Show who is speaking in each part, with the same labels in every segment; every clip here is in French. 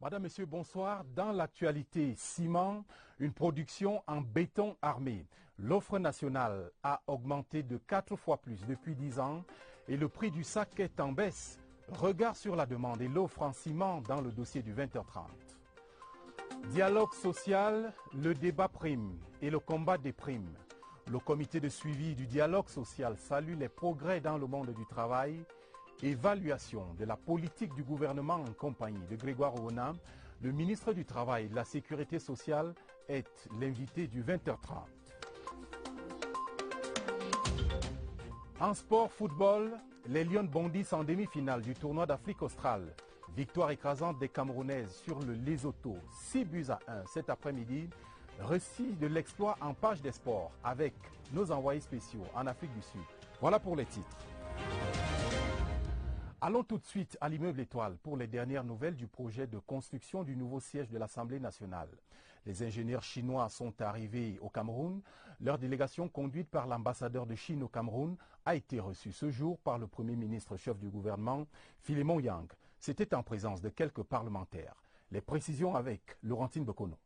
Speaker 1: Madame, Monsieur, bonsoir. Dans l'actualité, ciment, une production en béton armé. L'offre nationale a augmenté de 4 fois plus depuis 10 ans et le prix du sac est en baisse. Regard sur la demande et l'offre en ciment dans le dossier du 20h30. Dialogue social, le débat prime et le combat des primes. Le comité de suivi du dialogue social salue les progrès dans le monde du travail. Évaluation de la politique du gouvernement en compagnie de Grégoire Ouona, le ministre du Travail et de la Sécurité sociale est l'invité du 20h30. En sport football, les Lions bondissent en demi-finale du tournoi d'Afrique australe. Victoire écrasante des Camerounaises sur le Lesotho, 6-1 cet après-midi. Récit de l'exploit en page des sports avec nos envoyés spéciaux en Afrique du Sud. Voilà pour les titres. Allons tout de suite à l'immeuble Étoile pour les dernières nouvelles du projet de construction du nouveau siège de l'Assemblée nationale. Les ingénieurs chinois sont arrivés au Cameroun. Leur délégation, conduite par l'ambassadeur de Chine au Cameroun, a été reçue ce jour par le Premier ministre chef du gouvernement, Philemon Yang. C'était en présence de quelques parlementaires. Les précisions avec Laurentine Bekono.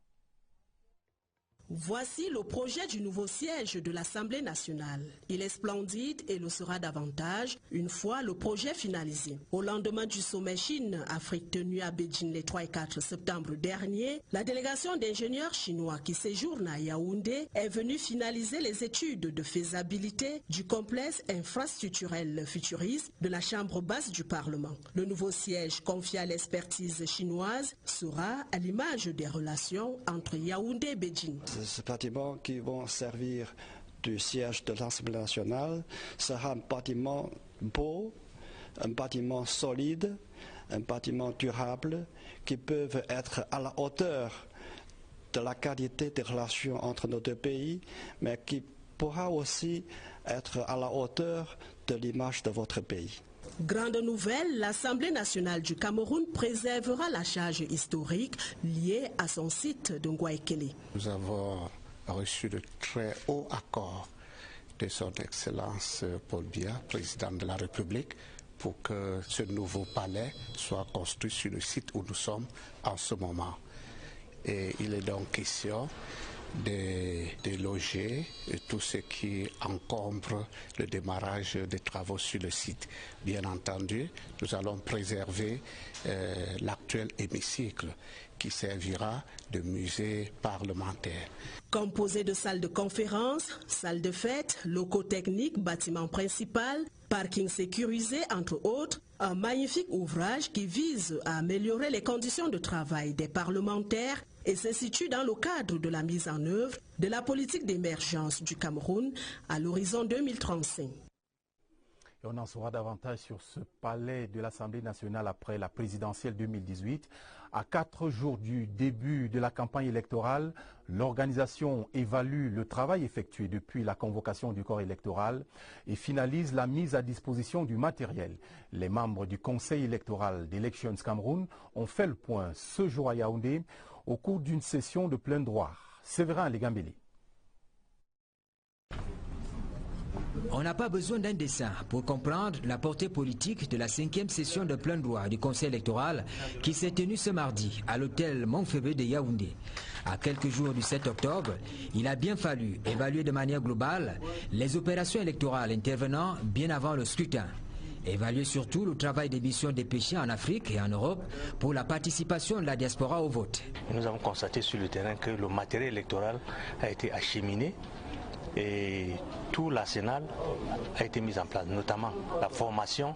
Speaker 2: Voici le projet du nouveau siège de l'Assemblée nationale. Il est splendide et le sera davantage une fois le projet finalisé. Au lendemain du sommet Chine-Afrique tenu à Beijing les 3 et 4 septembre dernier, la délégation d'ingénieurs chinois qui séjourne à Yaoundé est venue finaliser les études de faisabilité du complexe infrastructurel futuriste de la Chambre basse du Parlement. Le nouveau siège confié à l'expertise chinoise sera à l'image des relations entre Yaoundé et Beijing.
Speaker 3: Ces bâtiments qui vont servir du siège de l'Assemblée nationale sera un bâtiment beau, un bâtiment solide, un bâtiment durable qui peuvent être à la hauteur de la qualité des relations entre nos deux pays, mais qui pourra aussi être à la hauteur de l'image de votre pays.
Speaker 2: Grande nouvelle, l'Assemblée nationale du Cameroun préservera la charge historique liée à son site de Ngouaekele.
Speaker 4: Nous avons reçu de très hauts accords de son Excellence Paul Biya, président de la République, pour que ce nouveau palais soit construit sur le site où nous sommes en ce moment. Et il est donc question de loger tout ce qui encombre le démarrage des travaux sur le site. Bien entendu, nous allons préserver l'actuel hémicycle qui servira de musée parlementaire.
Speaker 2: Composé de salles de conférence, salles de fête, locaux techniques, bâtiment principal, parking sécurisé entre autres, un magnifique ouvrage qui vise à améliorer les conditions de travail des parlementaires et se situe dans le cadre de la mise en œuvre de la politique d'émergence du Cameroun à l'horizon 2035.
Speaker 1: Et on en saura davantage sur ce palais de l'Assemblée nationale après la présidentielle 2018. À 4 jours du début de la campagne électorale, l'organisation évalue le travail effectué depuis la convocation du corps électoral et finalise la mise à disposition du matériel. Les membres du Conseil électoral d'Elections Cameroun ont fait le point ce jour à Yaoundé au cours d'une session de plein droit. Séverin Legambeli.
Speaker 5: On n'a pas besoin d'un dessin pour comprendre la portée politique de la 5e session de plein droit du Conseil électoral qui s'est tenue ce mardi à l'hôtel Montfébé de Yaoundé. À quelques jours du 7 octobre, il a bien fallu évaluer de manière globale les opérations électorales intervenant bien avant le scrutin. Évaluer surtout le travail des missions dépêchées en Afrique et en Europe pour la participation de la diaspora au vote.
Speaker 6: Nous avons constaté sur le terrain que le matériel électoral a été acheminé et tout l'arsenal a été mis en place, notamment la formation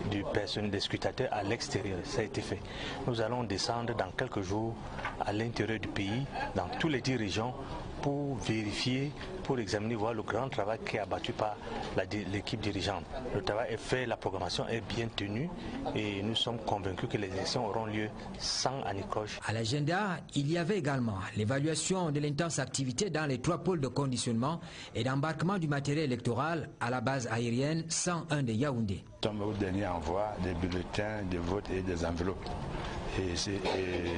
Speaker 6: du personnel des scrutateurs à l'extérieur. Ça a été fait. Nous allons descendre dans quelques jours à l'intérieur du pays, dans tous les 10 régions, pour vérifier, pour examiner, voir le grand travail qui est abattu par l'équipe dirigeante. Le travail est fait, la programmation est bien tenue et nous sommes convaincus que les élections auront lieu sans anicroche.
Speaker 5: À l'agenda, il y avait également l'évaluation de l'intense activité dans les 3 pôles de conditionnement et d'embarquement du matériel électoral à la base aérienne 101 de Yaoundé.
Speaker 7: Nous sommes au dernier envoi des bulletins de vote et des enveloppes. Et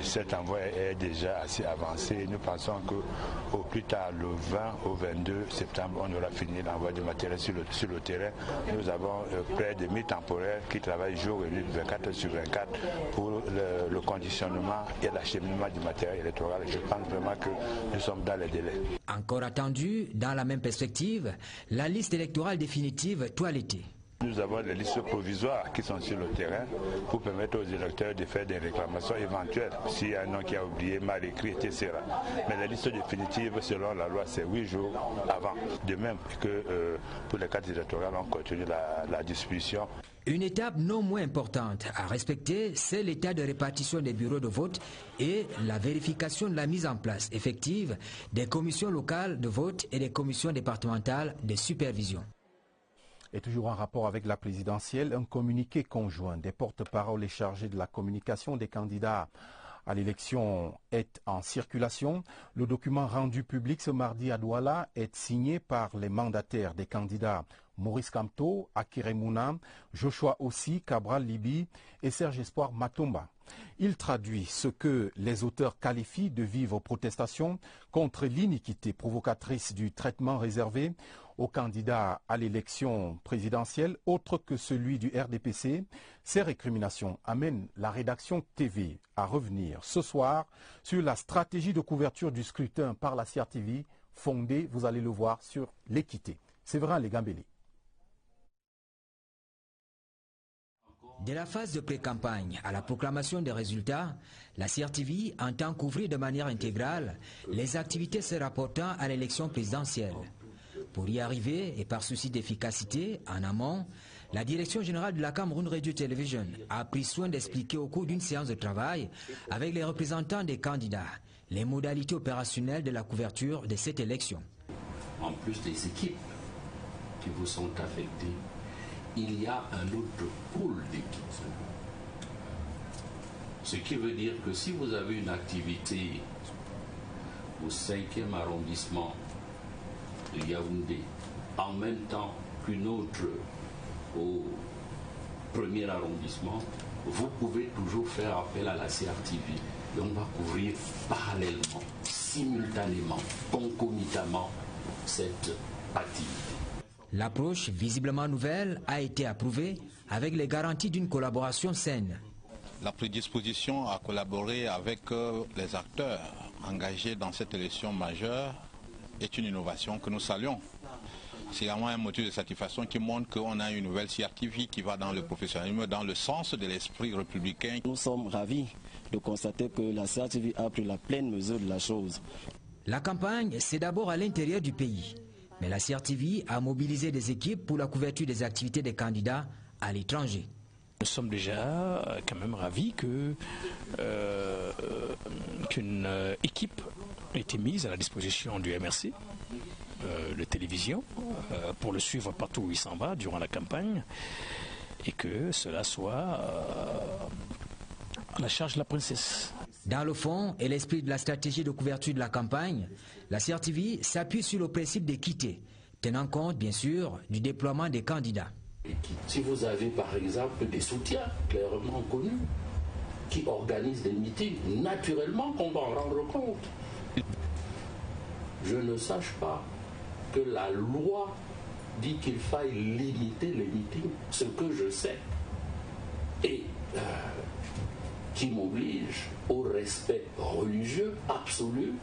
Speaker 7: cet envoi est déjà assez avancé. Nous pensons qu'au plus tard, le 20 au 22 septembre, on aura fini l'envoi du matériel sur le terrain. Nous avons près de 1000 temporaires qui travaillent jour et nuit, 24 sur 24, pour le conditionnement et l'acheminement du matériel électoral. Je pense vraiment que nous sommes dans les délais.
Speaker 5: Encore attendu, dans la même perspective, la liste électorale définitive toilettée.
Speaker 7: Nous avons les listes provisoires qui sont sur le terrain pour permettre aux électeurs de faire des réclamations éventuelles s'il y a un nom qui a oublié, mal écrit, etc. Mais la liste définitive, selon la loi, c'est 8 jours avant. De même que pour les cartes électorales, on continue la distribution.
Speaker 5: Une étape non moins importante à respecter, c'est l'état de répartition des bureaux de vote et la vérification de la mise en place effective des commissions locales de vote et des commissions départementales de supervision.
Speaker 1: Et toujours en rapport avec la présidentielle, un communiqué conjoint des porte-paroles et chargés de la communication des candidats à l'élection est en circulation. Le document rendu public ce mardi à Douala est signé par les mandataires des candidats Maurice Kamto, Akire Mouna, Joshua Ossi, Cabral Libi et Serge Espoir Matomba. Il traduit ce que les auteurs qualifient de vives protestations contre l'iniquité provocatrice du traitement réservé aux candidats à l'élection présidentielle, autre que celui du RDPC. Ces récriminations amènent la rédaction TV à revenir ce soir sur la stratégie de couverture du scrutin par la CRTV, fondée, vous allez le voir, sur l'équité. Séverin Legambeli.
Speaker 5: De la phase de pré-campagne à la proclamation des résultats, la CRTV entend couvrir de manière intégrale les activités se rapportant à l'élection présidentielle. Pour y arriver et par souci d'efficacité, en amont, la direction générale de la Cameroun Radio Television a pris soin d'expliquer au cours d'une séance de travail avec les représentants des candidats les modalités opérationnelles de la couverture de cette élection.
Speaker 8: En plus des équipes qui vous sont affectées, il y a un autre pool d'équipes. Ce qui veut dire que si vous avez une activité au 5e arrondissement de Yaoundé, en même temps qu'une autre au 1er arrondissement, vous pouvez toujours faire appel à la CRTV. Et on va couvrir parallèlement, simultanément, concomitamment cette activité.
Speaker 5: L'approche visiblement nouvelle a été approuvée avec les garanties d'une collaboration saine.
Speaker 9: La prédisposition à collaborer avec les acteurs engagés dans cette élection majeure est une innovation que nous saluons. C'est également un motif de satisfaction qui montre qu'on a une nouvelle CRTV qui va dans le professionnalisme, dans le sens de l'esprit républicain.
Speaker 10: Nous sommes ravis de constater que la CRTV a pris la pleine mesure de la chose.
Speaker 5: La campagne, c'est d'abord à l'intérieur du pays. Mais la CRTV a mobilisé des équipes pour la couverture des activités des candidats à l'étranger.
Speaker 11: Nous sommes déjà quand même ravis qu'une équipe ait été mise à la disposition du MRC de télévision pour le suivre partout où il s'en va durant la campagne et que cela soit à la charge de la princesse.
Speaker 5: Dans le fond et l'esprit de la stratégie de couverture de la campagne, la CRTV s'appuie sur le principe d'équité, tenant compte bien sûr du déploiement des candidats.
Speaker 8: Si vous avez par exemple des soutiens clairement connus qui organisent des meetings, naturellement qu'on va en rendre compte. Je ne sache pas que la loi dit qu'il faille limiter les meetings, ce que je sais, et qui m'oblige au respect religieux absolu,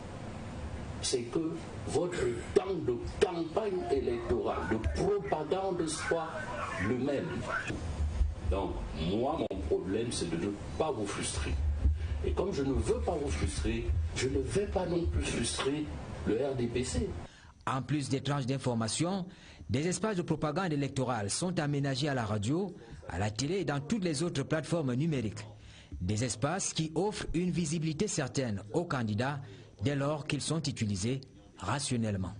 Speaker 8: c'est que votre temps de campagne électorale, de propagande soit le même. Donc, moi, mon problème, c'est de ne pas vous frustrer. Et comme je ne veux pas vous frustrer, je ne vais pas non plus frustrer le RDPC.
Speaker 5: En plus des tranches d'information, des espaces de propagande électorale sont aménagés à la radio, à la télé et dans toutes les autres plateformes numériques. Des espaces qui offrent une visibilité certaine aux candidats dès lors qu'ils sont utilisés rationnellement.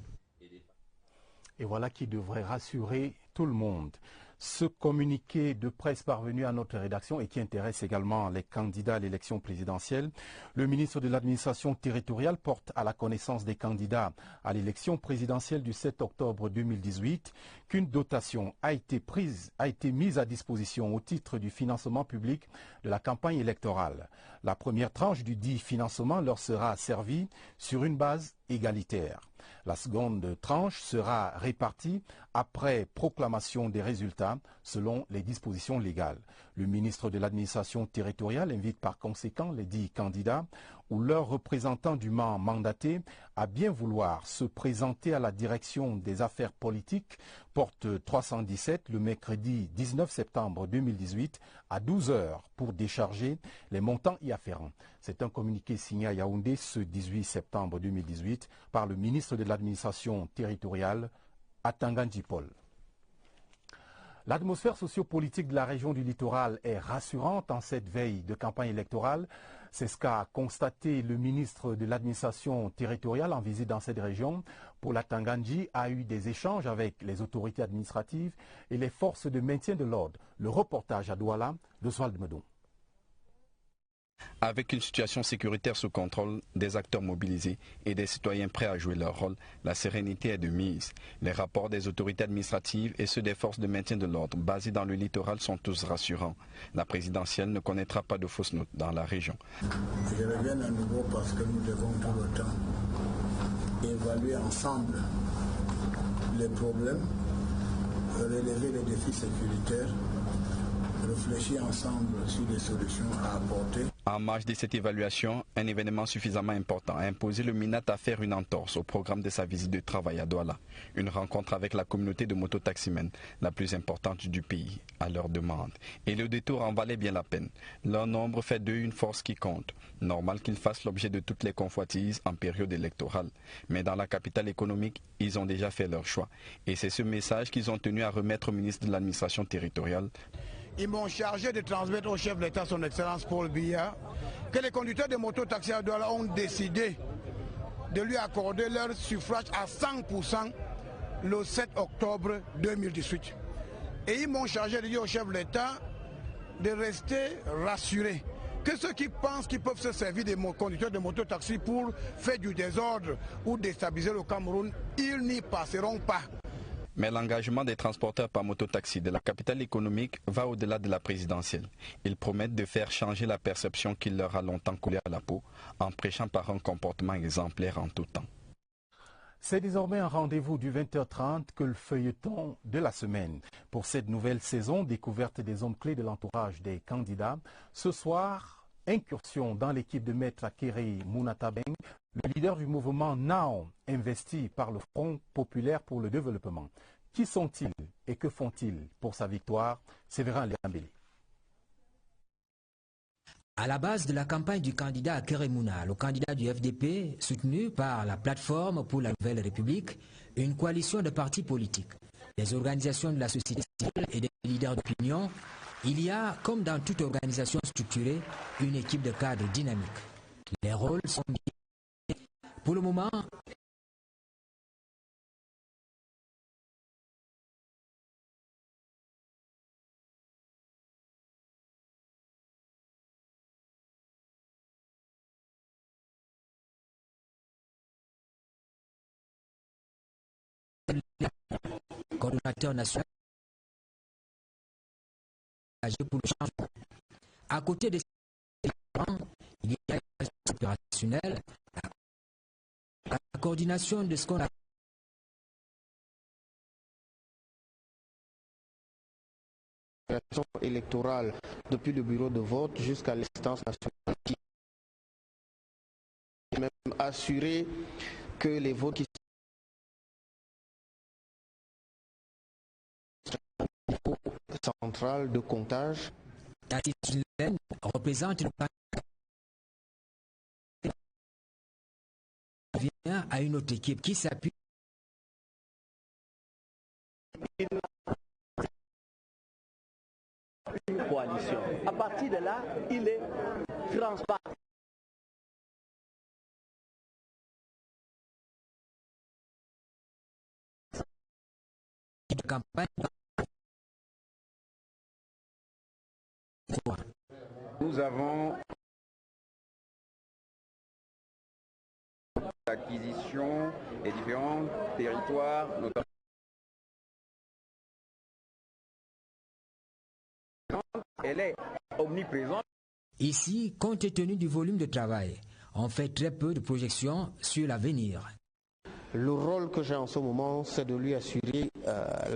Speaker 1: Et voilà qui devrait rassurer tout le monde. Ce communiqué de presse parvenu à notre rédaction et qui intéresse également les candidats à l'élection présidentielle. Le ministre de l'administration territoriale porte à la connaissance des candidats à l'élection présidentielle du 7 octobre 2018 qu'une dotation a été mise à disposition au titre du financement public de la campagne électorale. La première tranche du dit financement leur sera servie sur une base égalitaire. La seconde tranche sera répartie après proclamation des résultats selon les dispositions légales. Le ministre de l'administration territoriale invite par conséquent les dits candidats ou leurs représentants dûment mandatés à bien vouloir se présenter à la direction des affaires politiques, porte 317, le mercredi 19 septembre 2018 à 12 h pour décharger les montants y afférents. C'est un communiqué signé à Yaoundé ce 18 septembre 2018 par le ministre de l'administration territoriale, Atangandji Paul. L'atmosphère sociopolitique de la région du littoral est rassurante en cette veille de campagne électorale. C'est ce qu'a constaté le ministre de l'administration territoriale en visite dans cette région. Paul Atangandji a eu des échanges avec les autorités administratives et les forces de maintien de l'ordre. Le reportage à Douala d'Oswald Medon.
Speaker 12: Avec une situation sécuritaire sous contrôle, des acteurs mobilisés et des citoyens prêts à jouer leur rôle, la sérénité est de mise. Les rapports des autorités administratives et ceux des forces de maintien de l'ordre basés dans le littoral sont tous rassurants. La présidentielle ne connaîtra pas de fausses notes dans la région.
Speaker 13: Je reviens à nouveau parce que nous devons tout le temps évaluer ensemble les problèmes, relever les défis sécuritaires, réfléchir ensemble sur des solutions à apporter.
Speaker 12: En marge de cette évaluation, un événement suffisamment important a imposé le MINAT à faire une entorse au programme de sa visite de travail à Douala. Une rencontre avec la communauté de mototaximens, la plus importante du pays, à leur demande. Et le détour en valait bien la peine. Leur nombre fait d'eux une force qui compte. Normal qu'ils fassent l'objet de toutes les convoitises en période électorale. Mais dans la capitale économique, ils ont déjà fait leur choix. Et c'est ce message qu'ils ont tenu à remettre au ministre de l'administration territoriale.
Speaker 14: Ils m'ont chargé de transmettre au chef de l'État, son Excellence Paul Biya, que les conducteurs de moto-taxi à Douala ont décidé de lui accorder leur suffrage à 100% le 7 octobre 2018. Et ils m'ont chargé de dire au chef de l'État de rester rassurés. Que ceux qui pensent qu'ils peuvent se servir des conducteurs de moto-taxi pour faire du désordre ou déstabiliser le Cameroun, ils n'y passeront pas.
Speaker 12: Mais l'engagement des transporteurs par mototaxi de la capitale économique va au-delà de la présidentielle. Ils promettent de faire changer la perception qui leur a longtemps coulé à la peau en prêchant par un comportement exemplaire en tout temps.
Speaker 1: C'est désormais un rendez-vous du 20h30 que le feuilleton de la semaine. Pour cette nouvelle saison, découverte des hommes clés de l'entourage des candidats. Ce soir, incursion dans l'équipe de Maître Akere Munatabeng, le leader du mouvement NAO, investi par le Front populaire pour le développement. Qui sont-ils et que font-ils pour sa victoire? Séverin Léambélé.
Speaker 5: À la base de la campagne du candidat Akere Mouna, le candidat du FDP, soutenu par la plateforme pour la Nouvelle République, une coalition de partis politiques, des organisations de la société civile et des leaders d'opinion, il y a, comme dans toute organisation structurée, une équipe de cadres dynamiques. Les rôles sont bien. Pour le moment, coordonnateur national pour le changement. À côté de ces éléments, il y a une opérationnelle, la coordination de ce qu'on a
Speaker 15: électorale depuis le bureau de vote jusqu'à l'instance nationale qui même assurer que les votes qui sont centrale de comptage
Speaker 5: représente le vient à une autre équipe qui s'appuie
Speaker 16: une coalition. À partir de là, il est transparent.
Speaker 5: De campagne
Speaker 17: Nous avons l'acquisition des différents territoires, notamment elle est omniprésente.
Speaker 5: Ici, compte tenu du volume de travail, on fait très peu de projections sur l'avenir.
Speaker 15: Le rôle que j'ai en ce moment, c'est de lui assurer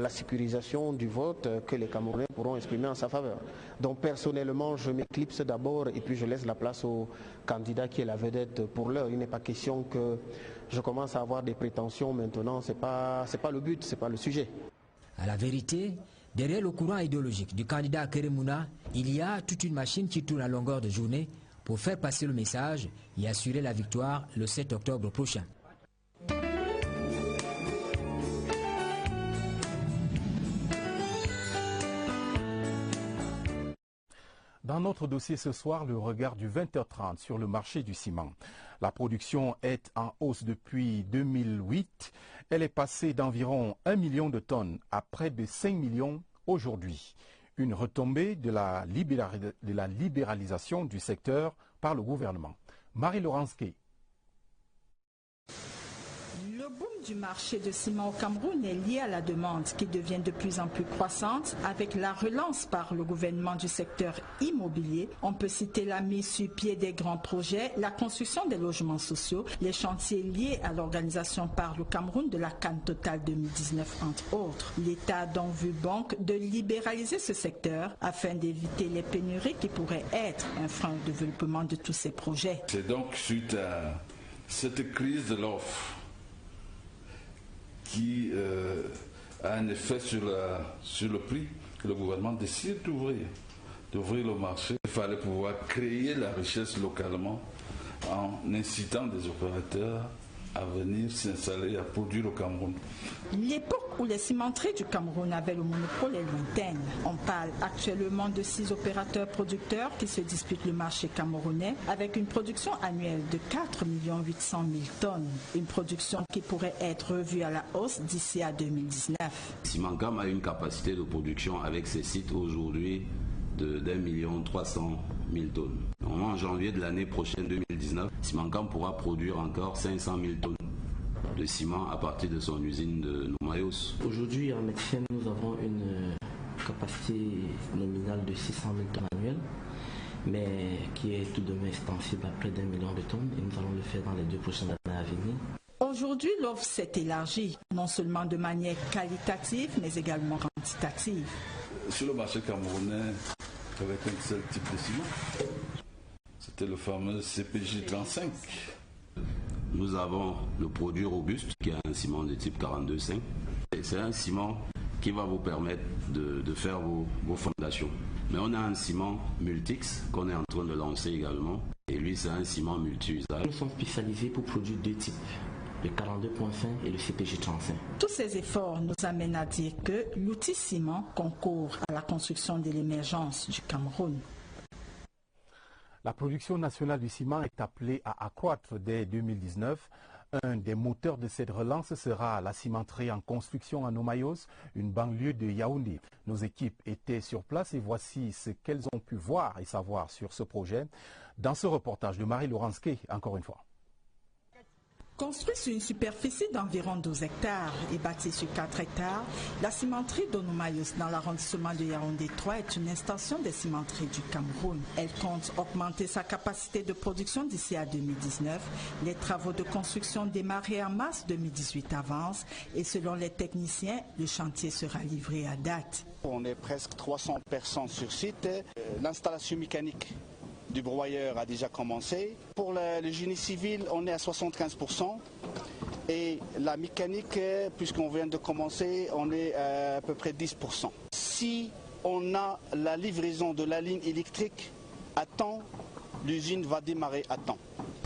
Speaker 15: la sécurisation du vote que les Camerounais pourront exprimer en sa faveur. Donc personnellement, je m'éclipse d'abord et puis je laisse la place au candidat qui est la vedette pour l'heure. Il n'est pas question que je commence à avoir des prétentions maintenant, c'est pas le but, c'est pas le sujet.
Speaker 5: À la vérité, derrière le courant idéologique du candidat Keremouna, il y a toute une machine qui tourne à longueur de journée pour faire passer le message et assurer la victoire le 7 octobre prochain.
Speaker 1: Dans notre dossier ce soir, le regard du 20h30 sur le marché du ciment. La production est en hausse depuis 2008. Elle est passée d'environ 1 million de tonnes à près de 5 millions aujourd'hui. Une retombée de la libéralisation du secteur par le gouvernement. Marie-Laurence Kay.
Speaker 18: Le boom du marché de ciment au Cameroun est lié à la demande qui devient de plus en plus croissante avec la relance par le gouvernement du secteur immobilier. On peut citer la mise sur pied des grands projets, la construction des logements sociaux, les chantiers liés à l'organisation par le Cameroun de la Cannes Totale 2019 entre autres. L'État a donc vu banque de libéraliser ce secteur afin d'éviter les pénuries qui pourraient être un frein au développement de tous ces projets.
Speaker 19: C'est donc suite à cette crise de l'offre qui a un effet sur le prix, que le gouvernement décide d'ouvrir le marché. Il fallait pouvoir créer la richesse localement en incitant des opérateurs à venir s'installer, à produire au Cameroun.
Speaker 18: L'époque où les cimenteries du Cameroun avaient le monopole est lointaine. On parle actuellement de 6 opérateurs producteurs qui se disputent le marché camerounais avec une production annuelle de 4 800 000 tonnes. Une production qui pourrait être revue à la hausse d'ici à 2019.
Speaker 20: Simancam a une capacité de production avec ses sites aujourd'hui de 1 300 000 tonnes. En janvier de l'année prochaine 2019, Simancam pourra produire encore 500 000 tonnes de ciment à partir de son usine de Noumayos.
Speaker 21: Aujourd'hui, en Médecine, nous avons une capacité nominale de 600 000 tonnes annuelles, mais qui est tout de même extensible à près d'1 million de tonnes et nous allons le faire dans les 2 prochaines années à venir.
Speaker 18: Aujourd'hui, l'offre s'est élargie, non seulement de manière qualitative, mais également quantitative.
Speaker 19: Sur le marché camerounais, avec un seul type de ciment, c'était le fameux CPJ 35.
Speaker 20: Nous avons le produit robuste, qui est un ciment de type 42,5. C'est un ciment qui va vous permettre de faire vos fondations. Mais on a un ciment Multix qu'on est en train de lancer également. Et lui, c'est un ciment multi-usage.
Speaker 21: Nous sommes spécialisés pour produire 2 types, le 42.5 et le CPJ 35.
Speaker 18: Tous ces efforts nous amènent à dire que l'outil ciment concourt à la construction de l'émergence du Cameroun.
Speaker 1: La production nationale du ciment est appelée à accroître dès 2019. Un des moteurs de cette relance sera la cimenterie en construction à Noumayos, une banlieue de Yaoundé. Nos équipes étaient sur place et voici ce qu'elles ont pu voir et savoir sur ce projet dans ce reportage de Marie-Laurence Kay, encore une fois.
Speaker 18: Construite sur une superficie d'environ 12 hectares et bâtie sur 4 hectares, la cimenterie de Noumayos dans l'arrondissement de Yaoundé 3 est une extension des cimenteries du Cameroun. Elle compte augmenter sa capacité de production d'ici à 2019. Les travaux de construction démarrés en mars 2018 avancent et selon les techniciens, le chantier sera livré à date.
Speaker 22: On est presque 300 personnes sur site. L'installation mécanique du broyeur a déjà commencé. Pour le génie civil, on est à 75%. Et la mécanique, puisqu'on vient de commencer, on est à peu près 10%. Si on a la livraison de la ligne électrique à temps, l'usine va démarrer à temps.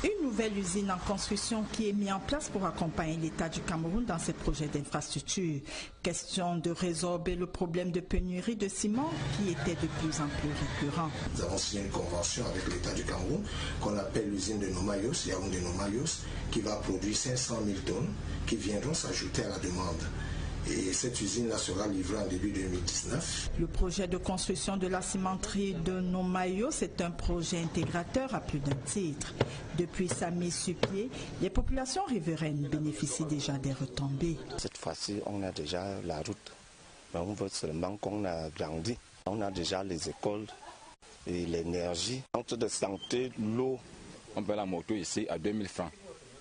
Speaker 18: Une nouvelle usine en construction qui est mise en place pour accompagner l'État du Cameroun dans ses projets d'infrastructure. Question de résorber le problème de pénurie de ciment qui était de plus en plus récurrent.
Speaker 23: Nous avons signé une convention avec l'État du Cameroun qu'on appelle l'usine de Noumayos, Yaoundé Noumayos, qui va produire 500 000 tonnes qui viendront s'ajouter à la demande. Et cette usine-là sera livrée en début 2019.
Speaker 18: Le projet de construction de la cimenterie de Nomayo, c'est un projet intégrateur à plus d'un titre. Depuis sa mise sur pied, les populations riveraines bénéficient déjà des retombées.
Speaker 2: Cette fois-ci, on a déjà la route. Mais on veut seulement qu'on a grandi. On a déjà les écoles et l'énergie. Centre de santé, l'eau.
Speaker 3: On paie la moto ici à 2000 francs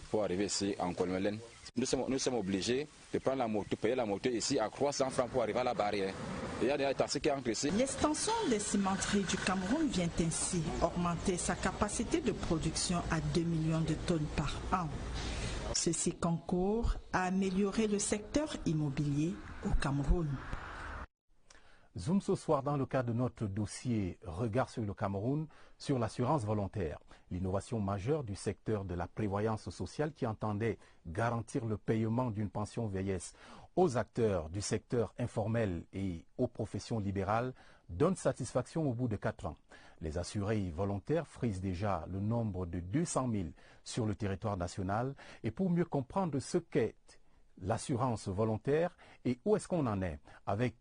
Speaker 3: pour arriver ici en Kolmelen. Nous sommes obligés de prendre la moto, payer la moto ici à 300 francs pour arriver à la barrière. Il y a des taxis qui entrent ici.
Speaker 18: L'extension des cimenteries du Cameroun vient ainsi augmenter sa capacité de production à 2 millions de tonnes par an. Ceci concourt à améliorer le secteur immobilier au Cameroun.
Speaker 1: Zoom ce soir dans le cadre de notre dossier Regard sur le Cameroun sur l'assurance volontaire, l'innovation majeure du secteur de la prévoyance sociale qui entendait garantir le paiement d'une pension vieillesse aux acteurs du secteur informel et aux professions libérales donne satisfaction au bout de 4 ans. Les assurés volontaires frisent déjà le nombre de 200 000 sur le territoire national et pour mieux comprendre ce qu'est l'assurance volontaire et où est-ce qu'on en est avec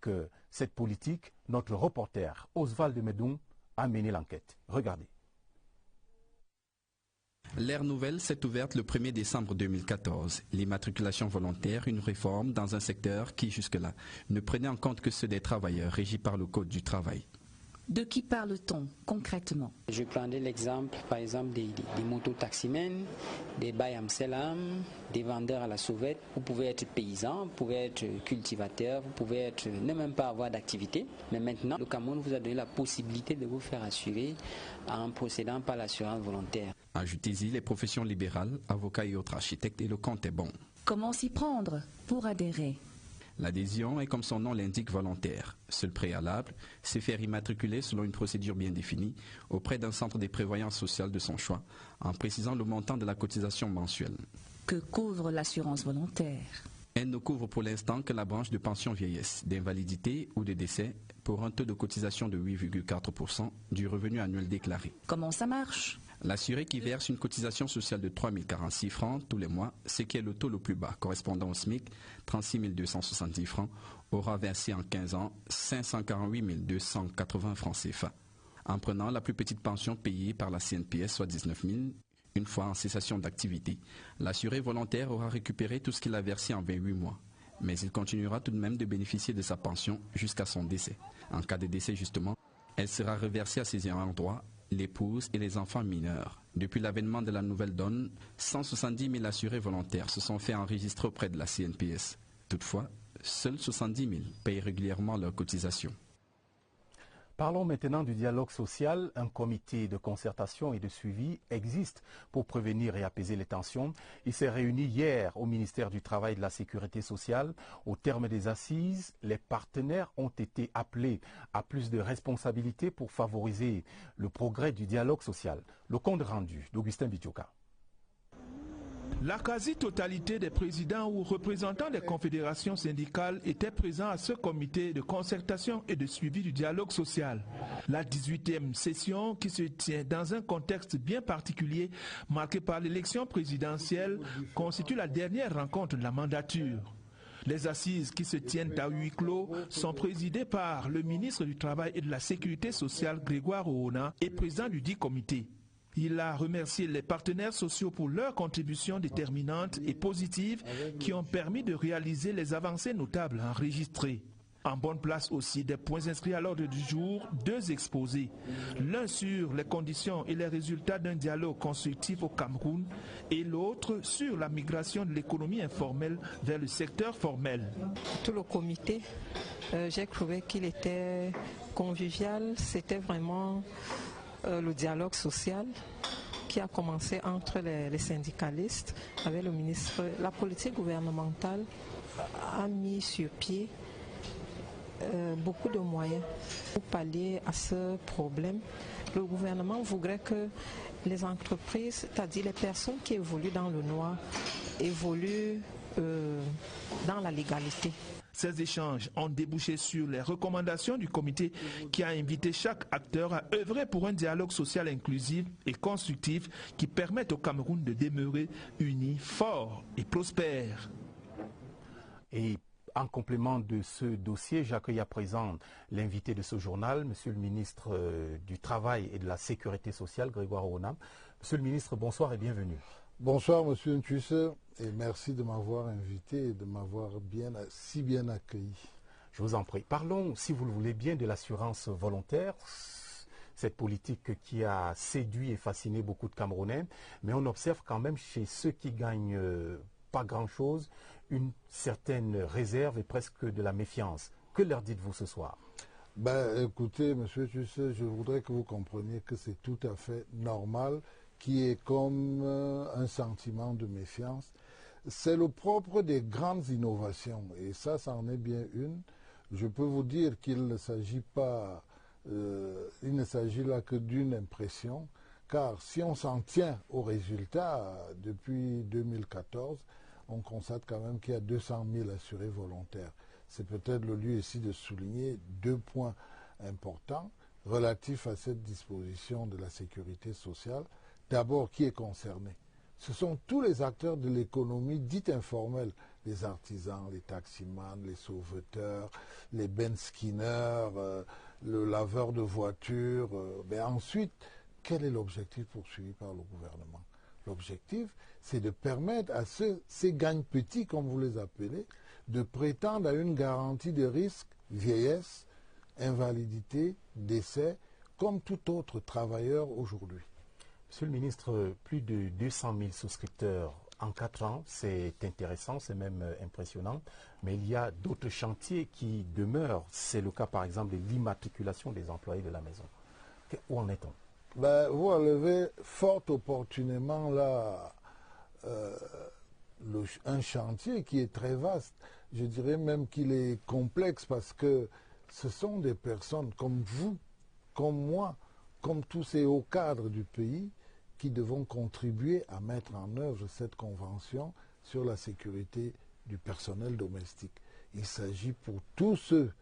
Speaker 1: cette politique, notre reporter Oswald Medoun a mené l'enquête. Regardez.
Speaker 12: L'ère nouvelle s'est ouverte le 1er décembre 2014. L'immatriculation volontaire, une réforme dans un secteur qui jusque-là ne prenait en compte que ceux des travailleurs régis par le Code du travail.
Speaker 4: De qui parle-t-on concrètement?
Speaker 24: Je prendrai l'exemple, par exemple, des mototaximens, des bayamselam, des vendeurs à la sauvette. Vous pouvez être paysan, vous pouvez être cultivateur, vous pouvez ne même pas avoir d'activité. Mais maintenant, le Cameroun vous a donné la possibilité de vous faire assurer en procédant par l'assurance volontaire.
Speaker 12: Ajoutez-y les professions libérales, avocats et autres architectes et le compte est bon.
Speaker 4: Comment s'y prendre pour adhérer?
Speaker 12: L'adhésion est, comme son nom l'indique, volontaire. Seul préalable, c'est faire immatriculer selon une procédure bien définie auprès d'un centre de prévoyance sociale de son choix, en précisant le montant de la cotisation mensuelle.
Speaker 4: Que couvre l'assurance volontaire?
Speaker 12: Elle ne couvre pour l'instant que la branche de pension vieillesse, d'invalidité ou de décès pour un taux de cotisation de 8,4% du revenu annuel déclaré.
Speaker 4: Comment ça marche?
Speaker 12: L'assuré qui verse une cotisation sociale de 3 046 francs tous les mois, ce qui est le taux le plus bas, correspondant au SMIC, 36 270 francs, aura versé en 15 ans 548 280 francs CFA. En prenant la plus petite pension payée par la CNPS, soit 19 000, une fois en cessation d'activité, l'assuré volontaire aura récupéré tout ce qu'il a versé en 28 mois. Mais il continuera tout de même de bénéficier de sa pension jusqu'à son décès. En cas de décès justement, elle sera reversée à ses ayants droit, l'épouse et les enfants mineurs. Depuis l'avènement de la nouvelle donne, 170 000 assurés volontaires se sont fait enregistrer auprès de la CNPS. Toutefois, seuls 70 000 payent régulièrement leurs cotisations.
Speaker 1: Parlons maintenant du dialogue social. Un comité de concertation et de suivi existe pour prévenir et apaiser les tensions. Il s'est réuni hier au ministère du Travail et de la Sécurité sociale. Au terme des assises, les partenaires ont été appelés à plus de responsabilités pour favoriser le progrès du dialogue social. Le compte rendu d'Augustin Bidjoka.
Speaker 25: La quasi-totalité des présidents ou représentants des confédérations syndicales étaient présents à ce comité de concertation et de suivi du dialogue social. La 18e session, qui se tient dans un contexte bien particulier, marqué par l'élection présidentielle, constitue la dernière rencontre de la mandature. Les assises qui se tiennent à huis clos sont présidées par le ministre du Travail et de la Sécurité sociale, Grégoire Oona, et président du dit comité. Il a remercié les partenaires sociaux pour leurs contributions déterminantes et positives qui ont permis de réaliser les avancées notables enregistrées. En bonne place aussi des points inscrits à l'ordre du jour, 2 exposés. L'un sur les conditions et les résultats d'un dialogue constructif au Cameroun et l'autre sur la migration de l'économie informelle vers le secteur formel.
Speaker 26: Tout le comité, j'ai trouvé qu'il était convivial, c'était vraiment le dialogue social qui a commencé entre les syndicalistes avec le ministre. La politique gouvernementale a mis sur pied beaucoup de moyens pour pallier à ce problème. Le gouvernement voudrait que les entreprises, c'est-à-dire les personnes qui évoluent dans le noir, évoluent dans la légalité.
Speaker 25: Ces échanges ont débouché sur les recommandations du comité qui a invité chaque acteur à œuvrer pour un dialogue social inclusif et constructif qui permette au Cameroun de demeurer uni, fort et prospère.
Speaker 1: Et En complément de ce dossier, j'accueille à présent l'invité de ce journal, Monsieur le ministre du Travail et de la Sécurité sociale, Grégoire Onam. Monsieur le ministre, bonsoir et bienvenue.
Speaker 6: Bonsoir, Monsieur Ntuisse, et merci de m'avoir invité et de m'avoir si bien accueilli.
Speaker 1: Je vous en prie. Parlons, si vous le voulez bien, de l'assurance volontaire, cette politique qui a séduit et fasciné beaucoup de Camerounais, mais on observe quand même chez ceux qui gagnent pas grand-chose, une certaine réserve et presque de la méfiance. Que leur dites-vous ce soir?
Speaker 6: Écoutez, Monsieur Ntuisse, je voudrais que vous compreniez que c'est tout à fait normal qu'il y ait comme un sentiment de méfiance. C'est le propre des grandes innovations, et ça en est bien une. Je peux vous dire qu'il ne s'agit pas, il ne s'agit là que d'une impression, car si on s'en tient aux résultats depuis 2014, on constate quand même qu'il y a 200 000 assurés volontaires. C'est peut-être le lieu ici de souligner deux points importants relatifs à cette disposition de la sécurité sociale. D'abord, qui est concerné? Ce sont tous les acteurs de l'économie dite informelle, les artisans, les taximans, les sauveteurs, les benskinners, le laveur de voitures. Ensuite, quel est l'objectif poursuivi par le gouvernement? L'objectif, c'est de permettre à ces gagne-petits, comme vous les appelez, de prétendre à une garantie de risque, vieillesse, invalidité, décès, comme tout autre travailleur aujourd'hui.
Speaker 1: Monsieur le ministre, plus de 200 000 souscripteurs en 4 ans, c'est intéressant, c'est même impressionnant, mais il y a d'autres chantiers qui demeurent. C'est le cas par exemple de l'immatriculation des employés de la maison. Où en est-on?
Speaker 6: Vous relevez fort opportunément là un chantier qui est très vaste. Je dirais même qu'il est complexe parce que ce sont des personnes comme vous, comme moi, comme tous ces hauts cadres du pays qui devront contribuer à mettre en œuvre cette convention sur la sécurité du personnel domestique. Il s'agit pour tous ceux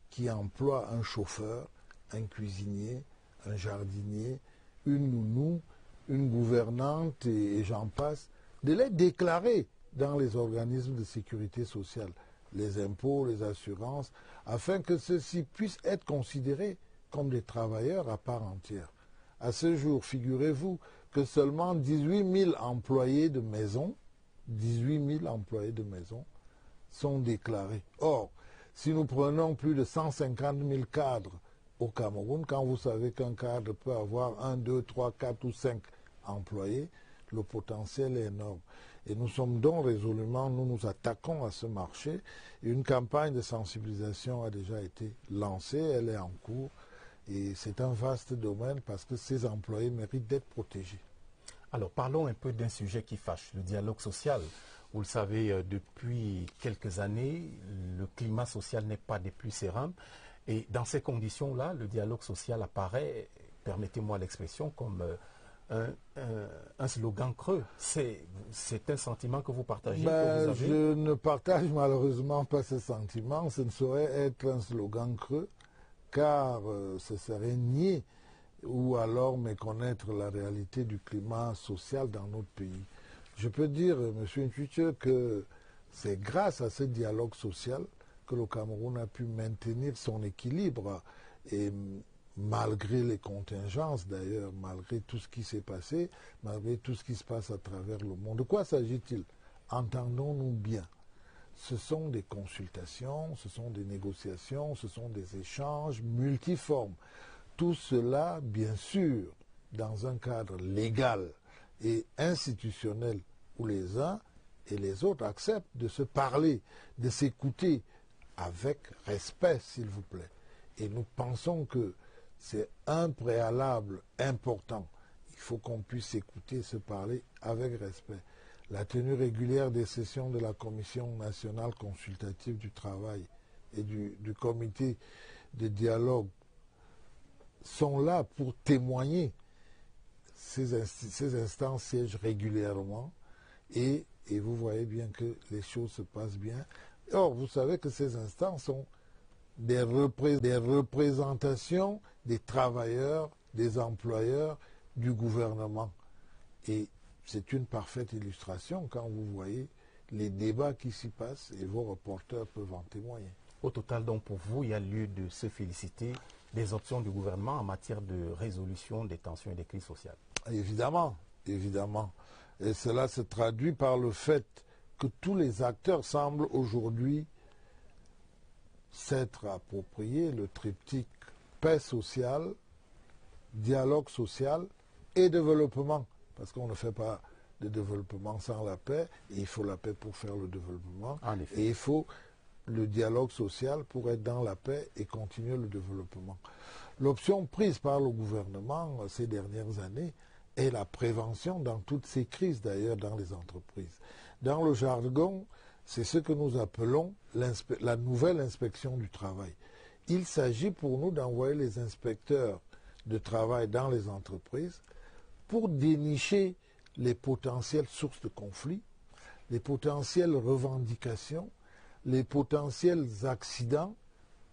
Speaker 6: qui emploient un chauffeur, un cuisinier, un jardinier, une nounou, une gouvernante et j'en passe, de les déclarer dans les organismes de sécurité sociale, les impôts, les assurances, afin que ceux-ci puissent être considérés comme des travailleurs à part entière. À ce jour, figurez-vous que seulement 18 000 employés de maison, 18 000 employés de maison sont déclarés. Or, si nous prenons plus de 150 000 cadres au Cameroun, quand vous savez qu'un cadre peut avoir 1, 2, 3, 4 ou 5 employés, le potentiel est énorme. Et nous sommes donc résolument, nous nous attaquons à ce marché. Une campagne de sensibilisation a déjà été lancée, elle est en cours. Et c'est un vaste domaine parce que ces employés méritent d'être protégés.
Speaker 1: Alors parlons un peu d'un sujet qui fâche, le dialogue social. Vous le savez, depuis quelques années, le climat social n'est pas des plus sereins. Et dans ces conditions-là, le dialogue social apparaît, permettez-moi l'expression, comme un slogan creux. C'est un sentiment que vous partagez, que vous avez?
Speaker 6: Je ne partage malheureusement pas ce sentiment. Ce ne saurait être un slogan creux, car ce serait nier ou alors méconnaître la réalité du climat social dans notre pays. Je peux dire, M. Ntuisse, que c'est grâce à ce dialogue social que le Cameroun a pu maintenir son équilibre et malgré les contingences d'ailleurs, malgré tout ce qui s'est passé, malgré tout ce qui se passe à travers le monde. De quoi s'agit-il? Entendons-nous bien. Ce sont des consultations, ce sont des négociations, ce sont des échanges multiformes. Tout cela, bien sûr, dans un cadre légal et institutionnel où les uns et les autres acceptent de se parler, de s'écouter avec respect, s'il vous plaît. Et nous pensons que c'est un préalable important. Il faut qu'on puisse s'écouter, se parler avec respect. La tenue régulière des sessions de la Commission nationale consultative du travail et du comité de dialogue sont là pour témoigner. Ces instances siègent régulièrement et vous voyez bien que les choses se passent bien. Or, vous savez que ces instances sont des représentations des travailleurs, des employeurs, du gouvernement. Et c'est une parfaite illustration quand vous voyez les débats qui s'y passent et vos reporters peuvent en témoigner.
Speaker 1: Au total, donc, pour vous, il y a lieu de se féliciter des options du gouvernement en matière de résolution des tensions et des crises sociales.
Speaker 6: Évidemment, évidemment. Et cela se traduit par le fait que tous les acteurs semblent aujourd'hui s'être approprié le triptyque paix sociale, dialogue social et développement. Parce qu'on ne fait pas de développement sans la paix, et il faut la paix pour faire le développement.
Speaker 1: En effet.
Speaker 6: Et il faut le dialogue social pour être dans la paix et continuer le développement. L'option prise par le gouvernement ces dernières années est la prévention dans toutes ces crises, d'ailleurs dans les entreprises. Dans le jargon, c'est ce que nous appelons la nouvelle inspection du travail. Il s'agit pour nous d'envoyer les inspecteurs de travail dans les entreprises pour dénicher les potentielles sources de conflits, les potentielles revendications, les potentiels accidents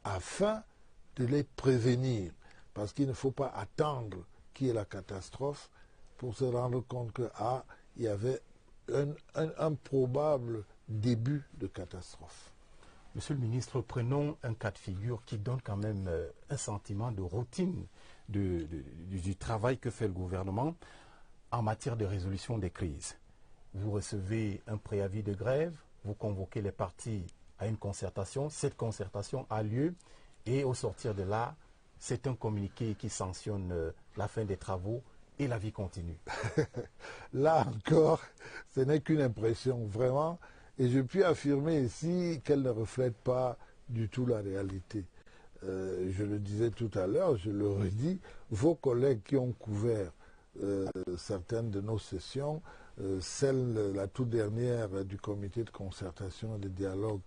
Speaker 6: afin de les prévenir. Parce qu'il ne faut pas attendre qu'il y ait la catastrophe pour se rendre compte que il y avait un probable début de catastrophe.
Speaker 1: Monsieur le ministre, prenons un cas de figure qui donne quand même un sentiment de routine du travail que fait le gouvernement en matière de résolution des crises. Vous recevez un préavis de grève, vous convoquez les partis à une concertation, cette concertation a lieu et au sortir de là, c'est un communiqué qui sanctionne la fin des travaux et la vie continue.
Speaker 6: Là encore, ce n'est qu'une impression, vraiment, et je puis affirmer ici qu'elle ne reflète pas du tout la réalité. Je le disais tout à l'heure, je le redis, vos collègues qui ont couvert certaines de nos sessions, la toute dernière du comité de concertation et de dialogue,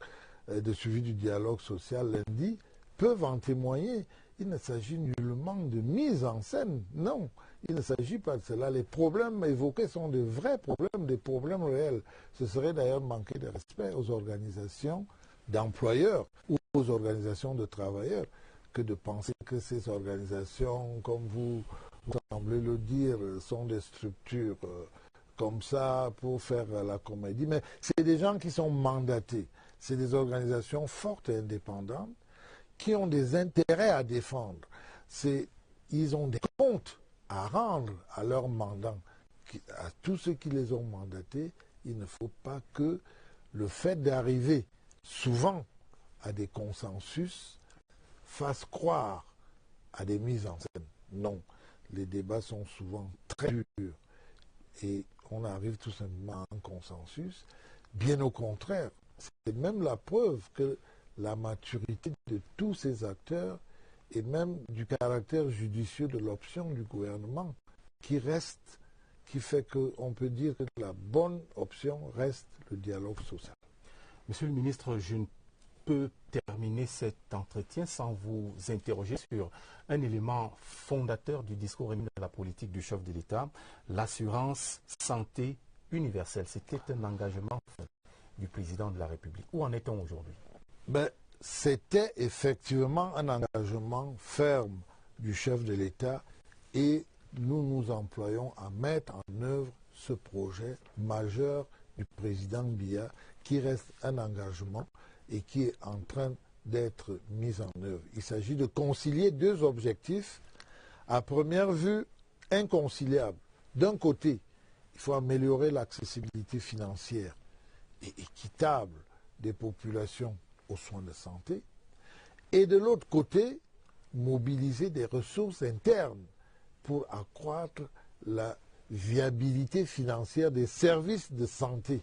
Speaker 6: de suivi du dialogue social lundi, peuvent en témoigner. Il ne s'agit nullement de mise en scène, non. Il ne s'agit pas de cela. Les problèmes évoqués sont de vrais problèmes, des problèmes réels. Ce serait d'ailleurs manquer de respect aux organisations d'employeurs ou aux organisations de travailleurs que de penser que ces organisations, comme vous semblez le dire, sont des structures comme ça pour faire la comédie. Mais c'est des gens qui sont mandatés. C'est des organisations fortes et indépendantes qui ont des intérêts à défendre. Ils ont des comptes à rendre à leurs mandants. À tous ceux qui les ont mandatés, il ne faut pas que le fait d'arriver souvent à des consensus fasse croire à des mises en scène. Non, les débats sont souvent très durs et on arrive tout simplement à un consensus. Bien au contraire, c'est même la preuve que la maturité de tous ces acteurs et même du caractère judicieux de l'option du gouvernement qui fait qu'on peut dire que la bonne option reste le dialogue social.
Speaker 1: Monsieur le ministre, je ne peux terminer cet entretien sans vous interroger sur un élément fondateur du discours émis de la politique du chef de l'État, l'assurance santé universelle. C'était un engagement du président de la République. Où en est-on aujourd'hui?
Speaker 6: C'était effectivement un engagement ferme du chef de l'État et nous nous employons à mettre en œuvre ce projet majeur du président Biya qui reste un engagement et qui est en train d'être mis en œuvre. Il s'agit de concilier deux objectifs à première vue inconciliables. D'un côté, il faut améliorer l'accessibilité financière et équitable des populations aux soins de santé, et de l'autre côté, mobiliser des ressources internes pour accroître la viabilité financière des services de santé.